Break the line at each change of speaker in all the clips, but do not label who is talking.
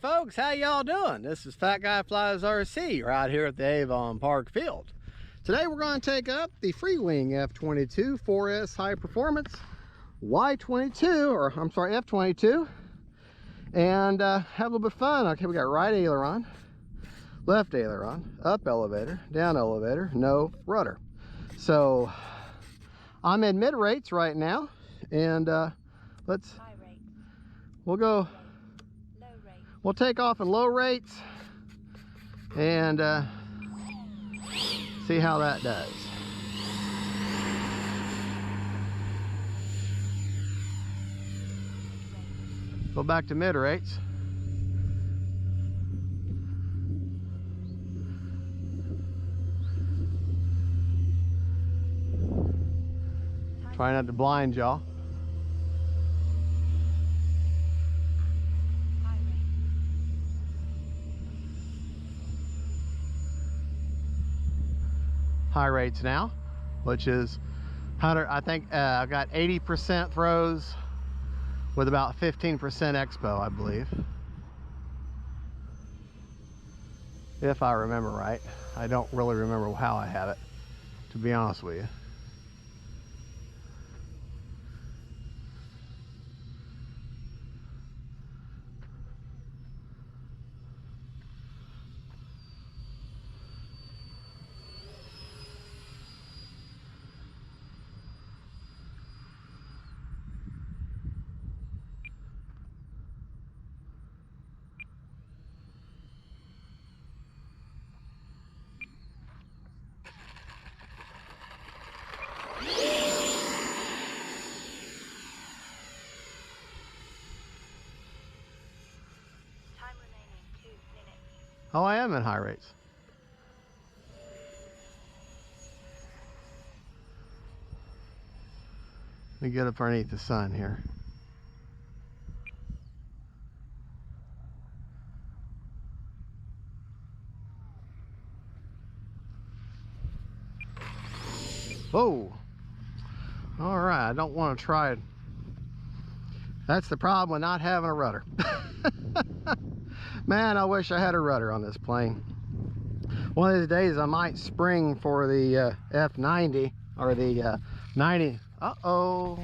folks, how y'all doing? This is Fat Guy Flies RC right here at the Avon Park Field. Today we're going to take up the Freewing F-22 4S High Performance Y22, or I'm sorry, F-22, and have a little bit of fun. Okay, we got right aileron, left aileron, up elevator, down elevator, no rudder. So I'm in mid rates right now, and let's
high rate.
We'll go.
Low rate.
We'll take off in low rates and see how that does. Go back to mid rates. Try not to blind y'all. High rates now, which is 100. I think I've got 80% throws with about 15% expo, I believe, if I remember right. I don't really remember how I have it, to be honest with you. Oh, I am in high rates. Let me get up underneath the sun here. Whoa. All right, I don't want to try it. That's the problem with not having a rudder. Man, I wish I had a rudder on this plane. One of these days I might spring for the F90 or the 90. Uh-oh.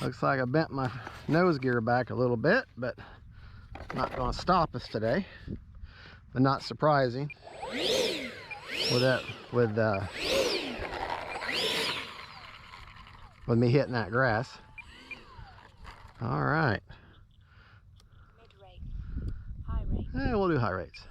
Looks like I bent my nose gear back a little bit, but not going to stop us today. But not surprising with that, with me hitting that grass. All right.
Mid rate. High rate.
Hey, we'll do high rates.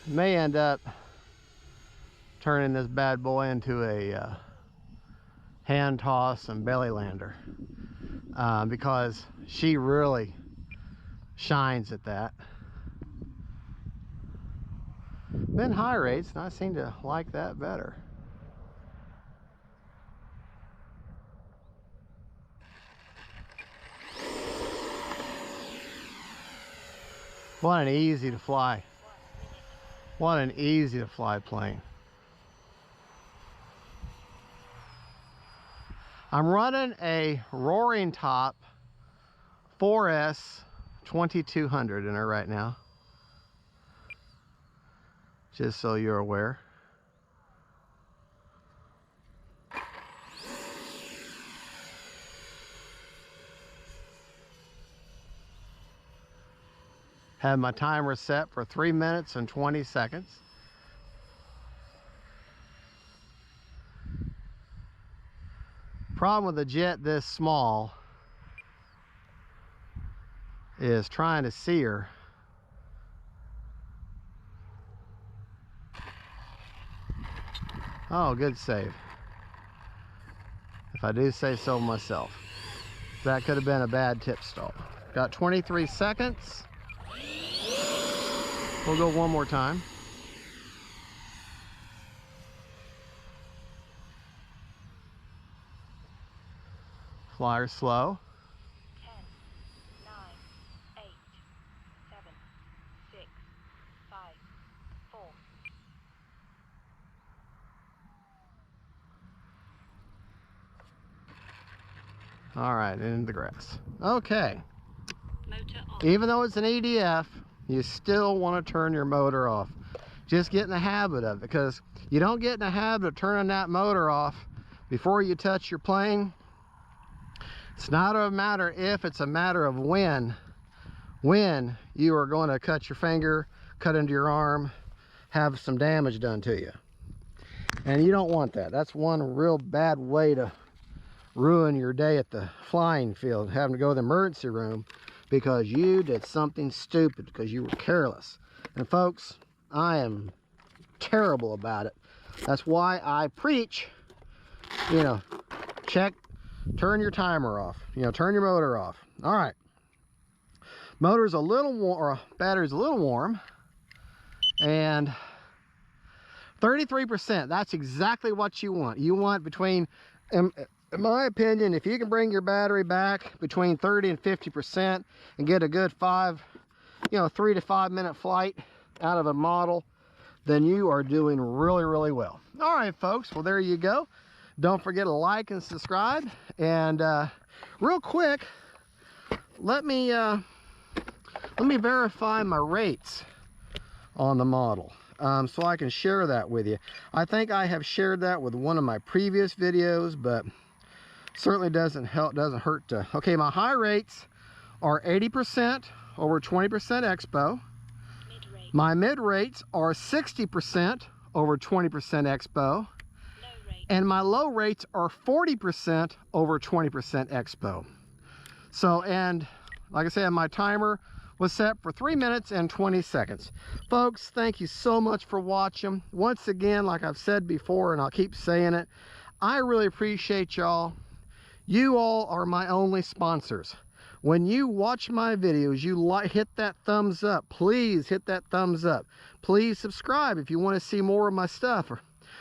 May end up turning this bad boy into a hand toss and belly lander because she really shines at that. Been high rates and I seem to like that better. What an easy to fly. What an easy to fly plane. I'm running a Roaring Top 4S 2200 in her right now. Just so you're aware. Have my timer set for 3 minutes and 20 seconds. Problem with a jet this small is trying to see her. Oh, good save. If I do say so myself. That could have been a bad tip stall. Got 23 seconds. We'll go one more time. Flyer slow.
10, 9, 8, 7, 6, 5, 4.
All right, into the grass. Okay.
Motor on.
Even though it's an EDF, you still want to turn your motor off. Just get in the habit of it, because you don't get in the habit of turning that motor off before you touch your plane. It's not a matter if, it's a matter of when you are going to cut your finger, cut into your arm, have some damage done to you. And you don't want that. That's one real bad way to ruin your day at the flying field, having to go to the emergency room because you did something stupid, because you were careless. And folks, I am terrible about it. That's why I preach, you know, turn your timer off, you know, turn your motor off. All right, motor's a little warm, or battery's a little warm, and 33%, that's exactly what you want. You want between, in my opinion, if you can bring your battery back between 30 and 50% and get a good 3 to 5 minute flight out of a model, then you are doing really, really well. All right, folks, well, there you go. Don't forget to like and subscribe. And real quick, let me verify my rates on the model, so I can share that with you. I think I have shared that with one of my previous videos, but certainly doesn't hurt to. Okay, my high rates are 80% over 20% expo.
Mid-rate.
My mid rates are 60% over 20% expo.
Low rate.
And my low rates are 40% over 20% expo. So, and like I said, my timer was set for 3 minutes and 20 seconds. Folks, thank you so much for watching. Once again, like I've said before, and I'll keep saying it, I really appreciate y'all. You all are my only sponsors. When you watch my videos, you hit that thumbs up. Please hit that thumbs up. Please subscribe if you want to see more of my stuff,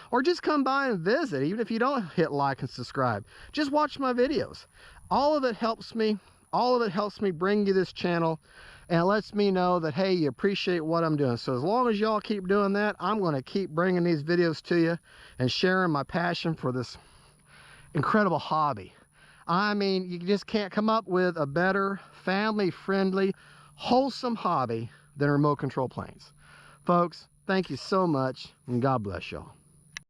or just come by and visit. Even if you don't hit like and subscribe, just watch my videos. All of it helps me. All of it helps me bring you this channel, and it lets me know that, hey, you appreciate what I'm doing. So as long as y'all keep doing that, I'm going to keep bringing these videos to you and sharing my passion for this incredible hobby. I mean, you just can't come up with a better family-friendly, wholesome hobby than remote control planes. Folks, thank you so much, and God bless y'all.